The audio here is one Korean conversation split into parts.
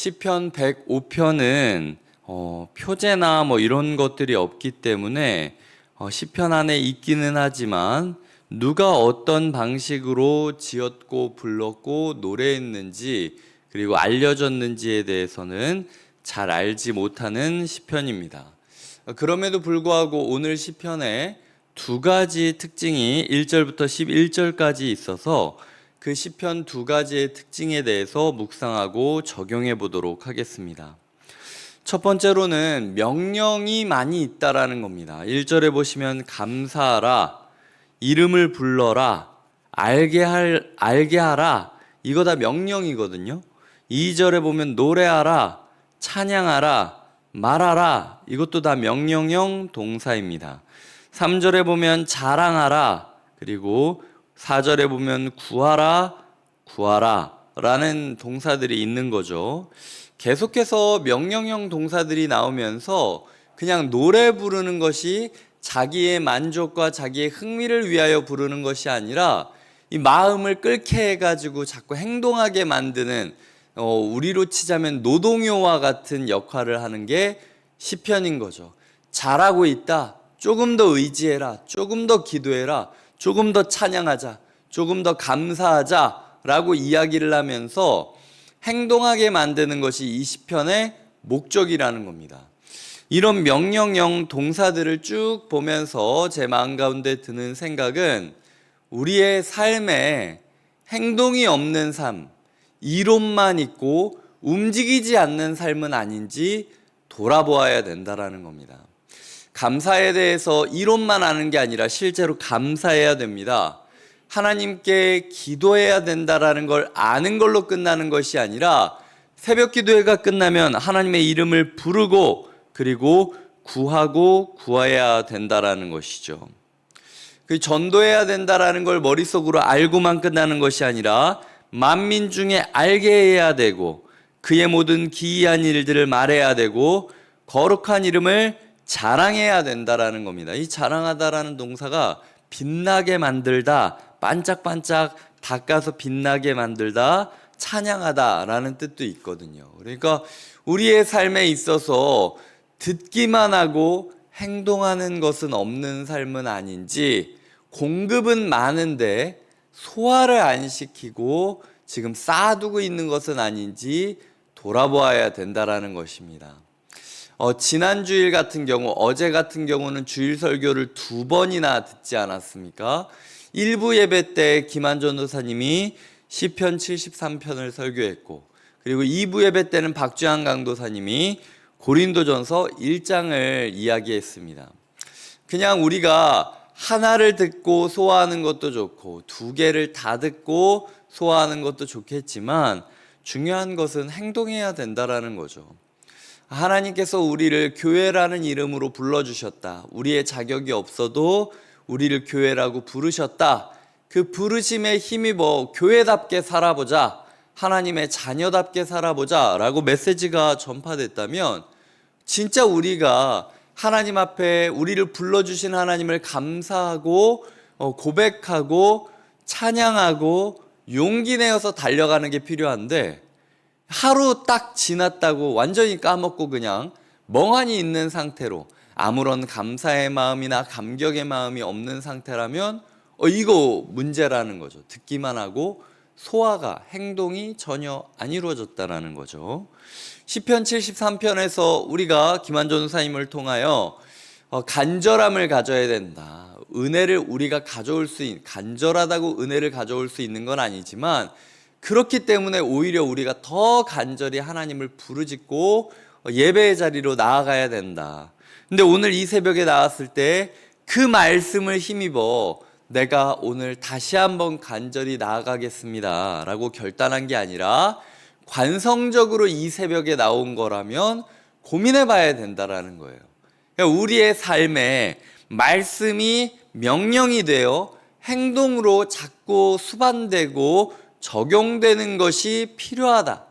시편 105편은 표제나 뭐 이런 것들이 없기 때문에 시편 안에 있기는 하지만 누가 어떤 방식으로 지었고 불렀고 노래했는지 그리고 알려졌는지에 대해서는 잘 알지 못하는 시편입니다. 그럼에도 불구하고 오늘 시편에 두 가지 특징이 1절부터 11절까지 있어서 그 시편 두 가지의 특징에 대해서 묵상하고 적용해 보도록 하겠습니다. 첫 번째로는 명령이 많이 있다라는 겁니다. 1절에 보시면 감사하라, 이름을 불러라, 알게 하라, 이거 다 명령이거든요. 2절에 보면 노래하라, 찬양하라, 말하라, 이것도 다 명령형 동사입니다. 3절에 보면 자랑하라, 그리고 4절에 보면 구하라 라는 동사들이 있는 거죠. 계속해서 명령형 동사들이 나오면서 그냥 노래 부르는 것이 자기의 만족과 자기의 흥미를 위하여 부르는 것이 아니라 이 마음을 끓게 해가지고 자꾸 행동하게 만드는 우리로 치자면 노동요와 같은 역할을 하는 게 시편인 거죠. 잘하고 있다, 조금 더 의지해라, 조금 더 기도해라, 조금 더 찬양하자, 조금 더 감사하자 라고 이야기를 하면서 행동하게 만드는 것이 이 시편의 목적이라는 겁니다. 이런 명령형 동사들을 쭉 보면서 제 마음 가운데 드는 생각은 우리의 삶에 행동이 없는 삶, 이론만 있고 움직이지 않는 삶은 아닌지 돌아보아야 된다라는 겁니다. 감사에 대해서 이론만 아는 게 아니라 실제로 감사해야 됩니다. 하나님께 기도해야 된다라는 걸 아는 걸로 끝나는 것이 아니라 새벽 기도회가 끝나면 하나님의 이름을 부르고 그리고 구하고 구해야 된다라는 것이죠. 그 전도해야 된다라는 걸 머릿속으로 알고만 끝나는 것이 아니라 만민 중에 알게 해야 되고 그의 모든 기이한 일들을 말해야 되고 거룩한 이름을 자랑해야 된다라는 겁니다. 이 자랑하다라는 동사가 빛나게 만들다, 반짝반짝 닦아서 빛나게 만들다, 찬양하다라는 뜻도 있거든요. 그러니까 우리의 삶에 있어서 듣기만 하고 행동하는 것은 없는 삶은 아닌지, 공급은 많은데 소화를 안 시키고 지금 쌓아두고 있는 것은 아닌지 돌아보아야 된다라는 것입니다. 지난 주일 같은 경우, 어제 같은 경우는 주일 설교를 2번이나 듣지 않았습니까? 1부 예배 때 김한전 도사님이 시편 73편을 설교했고, 그리고 2부 예배 때는 박주환 강도사님이 고린도전서 1장을 이야기했습니다. 그냥 우리가 하나를 듣고 소화하는 것도 좋고 2개를 다 듣고 소화하는 것도 좋겠지만 중요한 것은 행동해야 된다라는 거죠. 하나님께서 우리를 교회라는 이름으로 불러주셨다. 우리의 자격이 없어도 우리를 교회라고 부르셨다. 그 부르심에 힘입어 교회답게 살아보자, 하나님의 자녀답게 살아보자 라고 메시지가 전파됐다면 진짜 우리가 하나님 앞에 우리를 불러주신 하나님을 감사하고 고백하고 찬양하고 용기 내어서 달려가는 게 필요한데, 하루 딱 지났다고 완전히 까먹고 그냥 멍하니 있는 상태로 아무런 감사의 마음이나 감격의 마음이 없는 상태라면 이거 문제라는 거죠. 듣기만 하고 소화가, 행동이 전혀 안 이루어졌다라는 거죠. 시편 73편에서 우리가 김한전 선생님을 통하여 간절함을 가져야 된다. 은혜를 우리가 가져올 수 있는, 간절하다고 은혜를 가져올 수 있는 건 아니지만 그렇기 때문에 오히려 우리가 더 간절히 하나님을 부르짖고 예배의 자리로 나아가야 된다. 근데 오늘 이 새벽에 나왔을 때 그 말씀을 힘입어 내가 오늘 다시 한번 간절히 나아가겠습니다 라고 결단한 게 아니라 관성적으로 이 새벽에 나온 거라면 고민해 봐야 된다라는 거예요. 그러니까 우리의 삶에 말씀이 명령이 되어 행동으로 자꾸 수반되고 적용되는 것이 필요하다.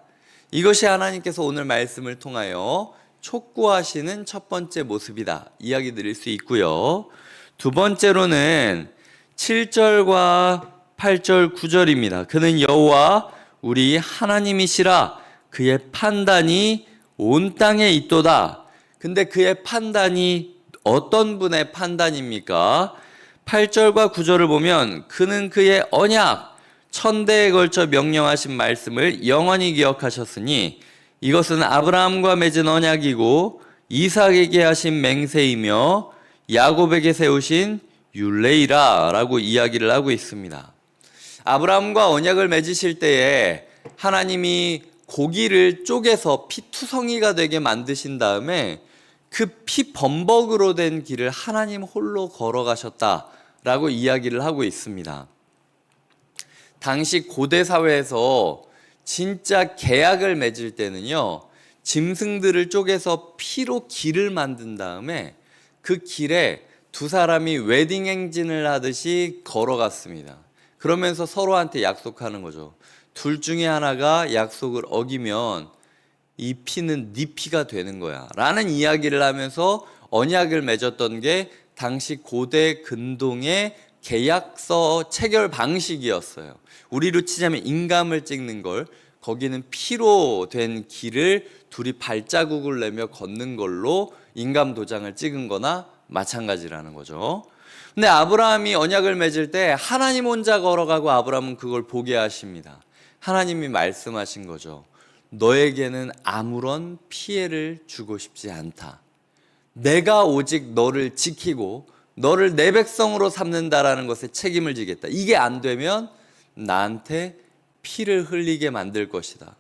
이것이 하나님께서 오늘 말씀을 통하여 촉구하시는 첫 번째 모습이다. 이야기 드릴 수 있고요. 두 번째로는 7절과 8절 9절입니다. 그는 여호와 우리 하나님이시라, 그의 판단이 온 땅에 있도다. 근데 그의 판단이 어떤 분의 판단입니까? 8절과 9절을 보면 그는 그의 언약, 천대에 걸쳐 명령하신 말씀을 영원히 기억하셨으니 이것은 아브라함과 맺은 언약이고 이삭에게 하신 맹세이며 야곱에게 세우신 율례이라 라고 이야기를 하고 있습니다. 아브라함과 언약을 맺으실 때에 하나님이 고기를 쪼개서 피투성이가 되게 만드신 다음에 그 피범벅으로 된 길을 하나님 홀로 걸어가셨다라고 이야기를 하고 있습니다. 당시 고대 사회에서 진짜 계약을 맺을 때는요, 짐승들을 쪼개서 피로 길을 만든 다음에 그 길에 두 사람이 웨딩 행진을 하듯이 걸어갔습니다. 그러면서 서로한테 약속하는 거죠. 둘 중에 하나가 약속을 어기면 이 피는 네 피가 되는 거야 라는 이야기를 하면서 언약을 맺었던 게 당시 고대 근동의 계약서 체결 방식이었어요. 우리로 치자면 인감을 찍는 걸, 거기는 피로 된 길을 둘이 발자국을 내며 걷는 걸로 인감 도장을 찍은 거나 마찬가지라는 거죠. 근데 아브라함이 언약을 맺을 때 하나님 혼자 걸어가고 아브라함은 그걸 보게 하십니다. 하나님이 말씀하신 거죠. 너에게는 아무런 피해를 주고 싶지 않다. 내가 오직 너를 지키고 너를 내 백성으로 삼는다라는 것에 책임을 지겠다. 이게 안 되면 나한테 피를 흘리게 만들 것이다.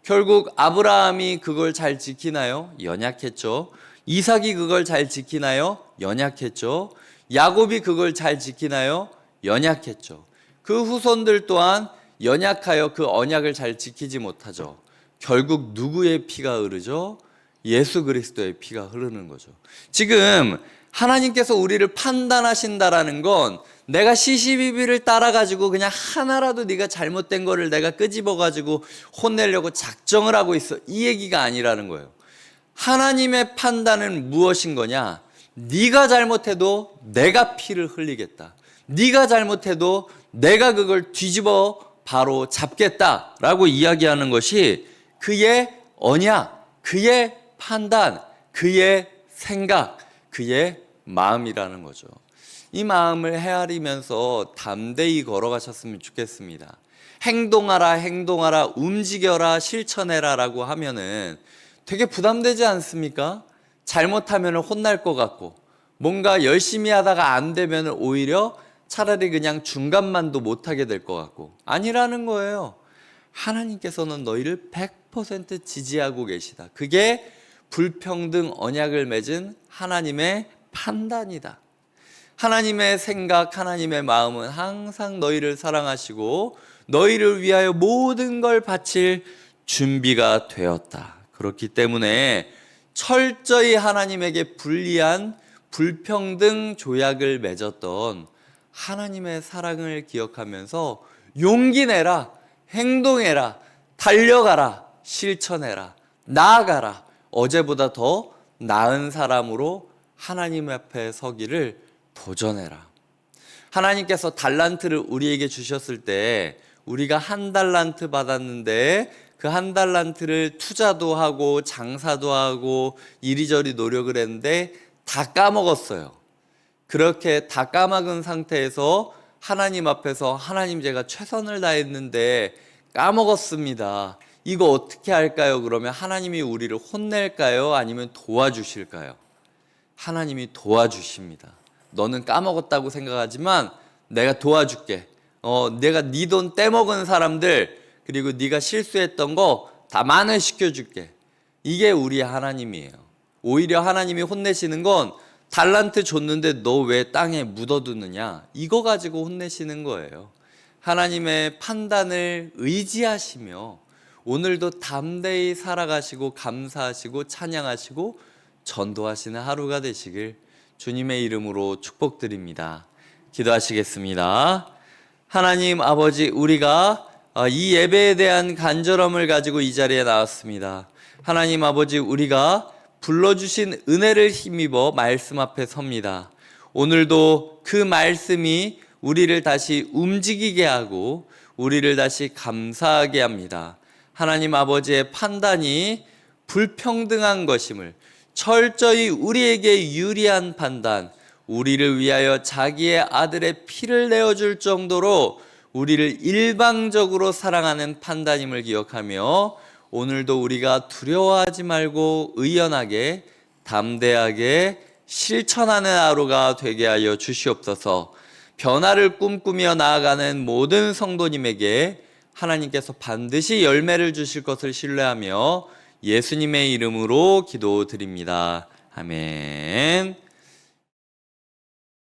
결국 아브라함이 그걸 잘 지키나요? 연약했죠. 이삭이 그걸 잘 지키나요? 연약했죠. 야곱이 그걸 잘 지키나요? 연약했죠. 그 후손들 또한 연약하여 그 언약을 잘 지키지 못하죠. 결국 누구의 피가 흐르죠? 예수 그리스도의 피가 흐르는 거죠. 지금 하나님께서 우리를 판단하신다라는 건 내가 시시비비를 따라가지고 그냥 하나라도 네가 잘못된 거를 내가 끄집어가지고 혼내려고 작정을 하고 있어, 이 얘기가 아니라는 거예요. 하나님의 판단은 무엇인 거냐? 네가 잘못해도 내가 피를 흘리겠다. 네가 잘못해도 내가 그걸 뒤집어 바로 잡겠다라고 이야기하는 것이 그의 언약, 그의 판단, 그의 생각, 그의 마음이라는 거죠. 이 마음을 헤아리면서 담대히 걸어가셨으면 좋겠습니다. 행동하라, 행동하라, 움직여라, 실천해라 라고 하면은 되게 부담되지 않습니까? 잘못하면 혼날 것 같고, 뭔가 열심히 하다가 안 되면 오히려 차라리 그냥 중간만도 못하게 될 것 같고, 아니라는 거예요. 하나님께서는 너희를 100% 지지하고 계시다. 그게 불평등 언약을 맺은 하나님의 판단이다. 하나님의 생각, 하나님의 마음은 항상 너희를 사랑하시고 너희를 위하여 모든 걸 바칠 준비가 되었다. 그렇기 때문에 철저히 하나님에게 불리한 불평등 조약을 맺었던 하나님의 사랑을 기억하면서 용기 내라, 행동해라, 달려가라, 실천해라, 나아가라, 어제보다 더 나은 사람으로 하나님 앞에 서기를 도전해라. 하나님께서 달란트를 우리에게 주셨을 때 우리가 1달란트 받았는데 그 1달란트를 투자도 하고 장사도 하고 이리저리 노력을 했는데 다 까먹었어요. 그렇게 다 까먹은 상태에서 하나님 앞에서 하나님 제가 최선을 다했는데 까먹었습니다. 이거 어떻게 할까요? 그러면 하나님이 우리를 혼낼까요? 아니면 도와주실까요? 하나님이 도와주십니다. 너는 까먹었다고 생각하지만 내가 도와줄게. 내가 네 돈 떼먹은 사람들, 그리고 네가 실수했던 거 다 만회시켜줄게. 이게 우리 하나님이에요. 오히려 하나님이 혼내시는 건 달란트 줬는데 너 왜 땅에 묻어두느냐, 이거 가지고 혼내시는 거예요. 하나님의 판단을 의지하시며 오늘도 담대히 살아가시고 감사하시고 찬양하시고 전도하시는 하루가 되시길 주님의 이름으로 축복드립니다. 기도하시겠습니다. 하나님 아버지, 우리가 이 예배에 대한 간절함을 가지고 이 자리에 나왔습니다. 하나님 아버지, 우리가 불러주신 은혜를 힘입어 말씀 앞에 섭니다. 오늘도 그 말씀이 우리를 다시 움직이게 하고 우리를 다시 감사하게 합니다. 하나님 아버지의 판단이 불평등한 것임을, 철저히 우리에게 유리한 판단, 우리를 위하여 자기의 아들의 피를 내어줄 정도로 우리를 일방적으로 사랑하는 판단임을 기억하며 오늘도 우리가 두려워하지 말고 의연하게 담대하게 실천하는 하루가 되게 하여 주시옵소서. 변화를 꿈꾸며 나아가는 모든 성도님에게 하나님께서 반드시 열매를 주실 것을 신뢰하며 예수님의 이름으로 기도드립니다. 아멘.